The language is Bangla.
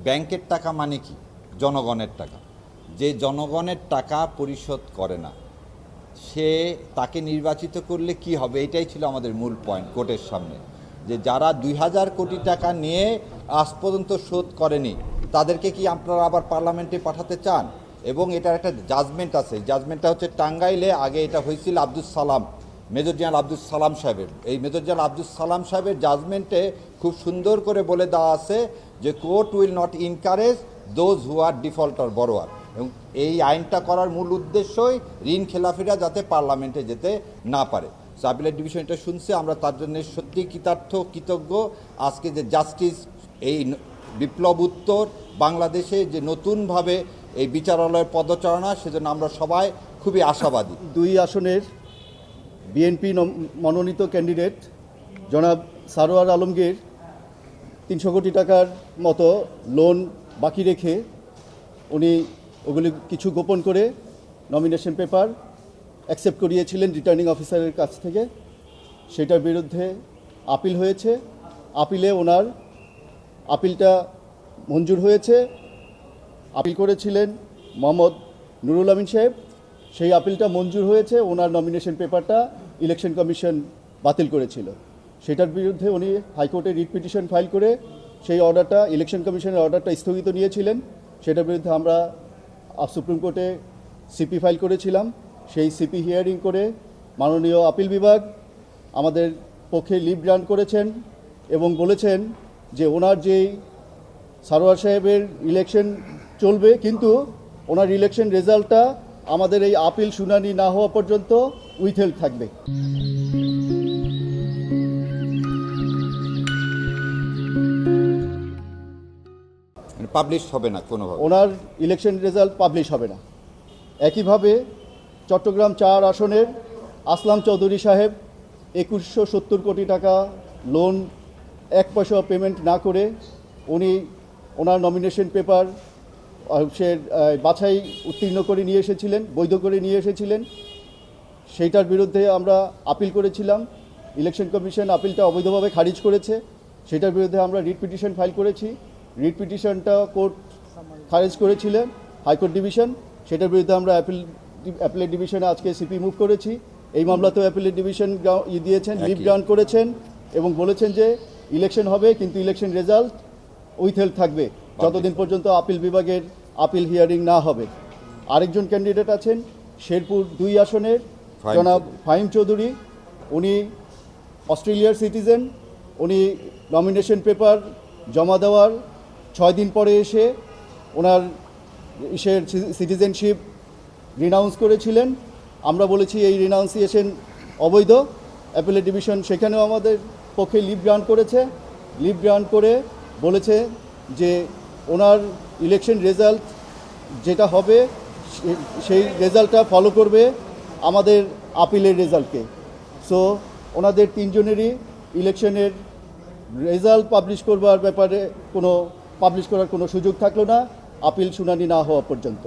ব্যাংকের টাকা মানে কি? জনগণের টাকা। যে জনগণের টাকা পরিশোধ করে না, সে তাকে নির্বাচিত করলে কি হবে, এটাই ছিল আমাদের মূল পয়েন্ট কোর্টের সামনে। যে যারা 2000 কোটি টাকা নিয়ে আজ পর্যন্ত শোধ করেনি, তাদেরকে কি আপনারা আবার পার্লামেন্টে পাঠাতে চান? এবং এটার একটা জাজমেন্ট আছে, জাজমেন্টটা হচ্ছে টাঙ্গাইলে। আগে এটা হয়েছিল আব্দুল সালাম, মেজর জেনারেল আব্দুল সালাম সাহেবের। এই মেজর জেনারেল আব্দুল সালাম সাহেবের জাজমেন্টে খুব সুন্দর করে বলে দেওয়া আছে যে court will not encourage those who are defaulter borrower. এবং এই আইনটা করার মূল উদ্দেশ্যই ঋণ খেলাফিরা যাতে পার্লামেন্টে যেতে না পারে। আপিলের ডিভিশন এটা শুনছে, আমরা তার জন্য সত্যি কৃতজ্ঞ। আজকে যে জাস্টিস এই বিপ্লব উত্তর বাংলাদেশে যে নতুনভাবে এই বিচারালয়ের পদচারণা, সেজন্য আমরা সবাই খুবই আশাবাদী। 2 আসনের বিএনপি মনোনীত ক্যান্ডিডেট জনাব সারোয়ার আলমগীর 300 কোটি টাকার মতো লোন বাকি রেখে উনি ওগুলি কিছু গোপন করে নমিনেশন পেপার অ্যাকসেপ্ট করিয়েছিলেন রিটার্নিং অফিসারের কাছ থেকে। সেটার বিরুদ্ধে আপিল হয়েছে। আপিলে ওনার আপিলটা মঞ্জুর হয়েছে। আপিল করেছিলেন মোহাম্মদ নুরুল আমিন সাহেব, সেই আপিলটা মঞ্জুর হয়েছে। ওনার নমিনেশন পেপারটা ইলেকশন কমিশন বাতিল করেছিল। সেটার বিরুদ্ধে উনি হাইকোর্টে রিট পিটিশন ফাইল করে সেই অর্ডারটা, ইলেকশন কমিশনের অর্ডারটা স্থগিত নিয়েছিলেন। সেটার বিরুদ্ধে আমরা সুপ্রিম কোর্টে সিপি ফাইল করেছিলাম। সেই সিপি হিয়ারিং করে মাননীয় আপিল বিভাগ আমাদের পক্ষে লিভ গ্রান্ট করেছেন এবং বলেছেন যে ওনার যেই সারোয়ার সাহেবের ইলেকশন চলবে, কিন্তু ওনার ইলেকশন রেজাল্টটা আমাদের এই আপিল শুনানি না হওয়া পর্যন্ত উইথহেল্ড থাকবে। পাবলিশ হবে না কোনোভাবে, ওনার ইলেকশন রেজাল্ট পাবলিশ হবে না। একইভাবে চট্টগ্রাম 4 আসনের আসলাম চৌধুরী সাহেব 2170 কোটি টাকা লোন 1 পয়সা পেমেন্ট না করে উনি ওনার নমিনেশন পেপার সে বাছাই উত্তীর্ণ করে নিয়ে এসেছিলেন, বৈধ করে নিয়ে এসেছিলেন। সেইটার বিরুদ্ধে আমরা আপিল করেছিলাম। ইলেকশন কমিশন আপিলটা অবৈধভাবে খারিজ করেছে। সেটার বিরুদ্ধে আমরা রিট পিটিশন ফাইল করেছি। রিট পিটিশনটা কোর্ট খারিজ করেছিলেন, হাইকোর্ট ডিভিশন। সেটার বিরুদ্ধে আমরা অ্যাপিলেট ডিভিশনে আজকে সিপি মুভ করেছি। এই মামলাতেও অ্যাপিলেট ডিভিশন দিয়েছেন, লিভ গ্রান্ট করেছেন এবং বলেছেন যে ইলেকশন হবে, কিন্তু ইলেকশন রেজাল্ট উইথহেল্ড থাকবে যতদিন পর্যন্ত আপিল বিভাগের আপিল হিয়ারিং না হবে। আরেকজন ক্যান্ডিডেট আছেন শেরপুর 2 আসনের জনাব ফাহিম চৌধুরী। উনি অস্ট্রেলিয়ার সিটিজেন। উনি নমিনেশন পেপার জমা দেওয়ার 6 দিন পরে এসে ওনার সিটিজেনশিপ রিনাউন্স করেছিলেন। আমরা বলেছি এই রিনাউন্সিয়েশন অবৈধ। অ্যাপিলেট ডিভিশন সেখানেও আমাদের পক্ষে লিভ গ্রান্ট করেছে। লিভ গ্রান্ট করে বলেছে যে ওনার ইলেকশন রেজাল্ট যেটা হবে সেই রেজাল্টটা ফলো করবে আমাদের আপিলের রেজাল্টকে। সো ওনাদের 3 জনেরই ইলেকশনের রেজাল্ট পাবলিশ করবার ব্যাপারে পাবলিশ করার কোনো সুযোগ থাকলো না আপিল শুনানি না হওয়া পর্যন্ত।